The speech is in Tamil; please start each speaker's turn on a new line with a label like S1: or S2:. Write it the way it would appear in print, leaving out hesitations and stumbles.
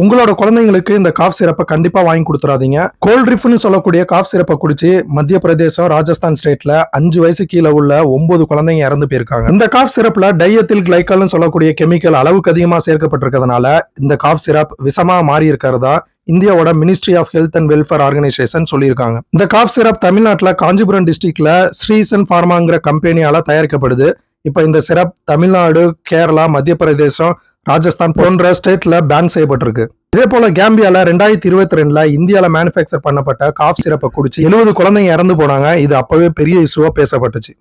S1: உங்களோட குழந்தைங்களுக்கு இந்த காஃப் சிரப்பை கண்டிப்பா வாங்கி கொடுத்துறாதீங்க. கோல்ட் ரிஃப்னு சொல்லக்கூடிய காஃப் சிரப்பை குடிச்சு மத்திய பிரதேசம், ராஜஸ்தான் ஸ்டேட்ல 5 வயசு கீழே உள்ள 9 குழந்தைங்க இறந்து போயிருக்காங்க. இந்த காஃப் சிரப்ல டைஎத்தில் கிளைக்கால்னு சொல்லக்கூடிய கெமிக்கல் அளவுக்கு அதிகமா சேர்க்கப்பட்டிருக்கிறதுனால இந்த காஃப் சிரப் விஷமா மாறி இருக்கிறதா இந்தியாவோட ministry of health and welfare organisation சொல்லியிருக்காங்க. இந்த காஃப் சிரப் தமிழ்நாட்டில் காஞ்சிபுரம் டிஸ்ட்ரிக்ட்ல ஸ்ரீசன் பார்மாங்கிற கம்பெனியால தயாரிக்கப்படுது. இப்ப இந்த சிரப் தமிழ்நாடு, கேரளா, மத்திய பிரதேசம், ராஜஸ்தான் போன்ற ஸ்டேட்ல பேன் செய்யப்பட்டிருக்கு. இதே போல கேம்பியால 2022 இந்தியால மேனுபேக்சர் பண்ணப்பட்ட காஃப் சிரப்பை குடிச்சு 70 குழந்தைங்க இறந்து போனாங்க. இது அப்பவே பெரிய இஷ்யூவா பேசப்பட்டுச்சு.